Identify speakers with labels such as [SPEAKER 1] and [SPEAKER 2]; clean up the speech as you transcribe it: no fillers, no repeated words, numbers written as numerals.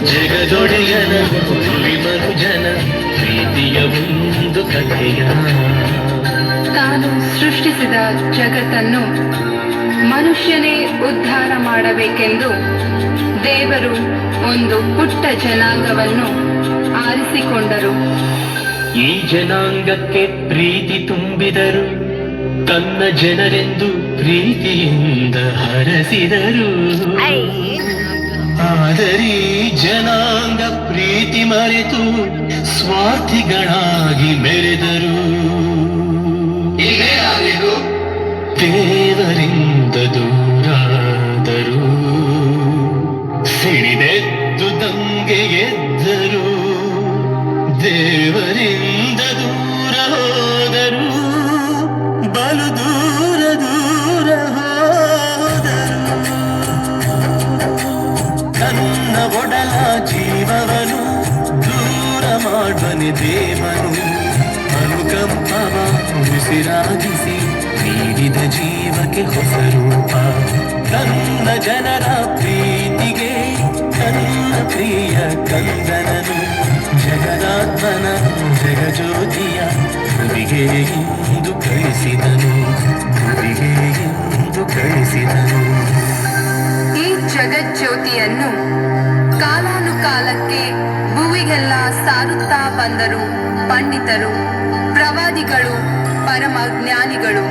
[SPEAKER 1] ಜಗದೊಡೆಯನ ಮನುಜನ ಪ್ರೀತಿಯ ಒಂದು ಕಥೆಯ.
[SPEAKER 2] ತಾನು ಸೃಷ್ಟಿಸಿದ ಜಗತ್ತನ್ನು ಮನುಷ್ಯನೇ ಉದ್ಧಾರ ಮಾಡಬೇಕೆಂದು ದೇವರು ಒಂದು ಪುಟ್ಟ ಜನಾಂಗವನ್ನು ಆರಿಸಿಕೊಂಡರು.
[SPEAKER 1] ಈ ಜನಾಂಗಕ್ಕೆ ಪ್ರೀತಿ ತುಂಬಿದರು, ತನ್ನ ಜನರೆಂದು ಪ್ರೀತಿಯಿಂದ ಹರಸಿದರು. ಆದರೆ ಜನಾಂಗ ಪ್ರೀತಿ ಮರೆತು ಸ್ವಾರ್ಥಿಗಳಾಗಿ ಮೆರೆದರು. ದೇವರಿಂದ ದೂರಾದರು, ಸಿಡಿದೆದ್ದು ದಂಗೆ ಎದ್ದರು. ದೇವರಿಂದ ದೂರ ಹೋದರು, ಬಲು ದೂರ ದೂರ ಹೋದರು. ತನ್ನ ಒಡಲ ಜೀವವನು ದೂರ ಮಾಡುವನೆ ದೇವನು. ಅನುಕಂಪವ ಉಸಿರಾಗಿಸಿ ನೀಡಿದ ಜೀವಕ್ಕೆ ಹೊಸ ರೂಪ. ತನ್ನ ಜನರ ಪ್ರೀತಿಗೆ ತನ್ನ ಪ್ರಿಯ ಕಂದನನು, ಜಗದಾತ್ಮನ ಜಗಜ್ಯೋತಿಯ ಭುವಿಗೆ ಎಂದು ಕಳಿಸಿದನು, ಭುವಿಗೆ ಎಂದು ಕಳಿಸಿದನು.
[SPEAKER 2] ಈ ಜಗಜ್ಯೋತಿಯನ್ನು ಕಾಲಾನುಕಾಲಕ್ಕೆ ಭುವಿಗೆಲ್ಲ ಸಾರುತ್ತಾ ಬಂದರು ಪಂಡಿತರು, ಪ್ರವಾದಿಗಳು, ಪರಮ ಜ್ಞಾನಿಗಳು.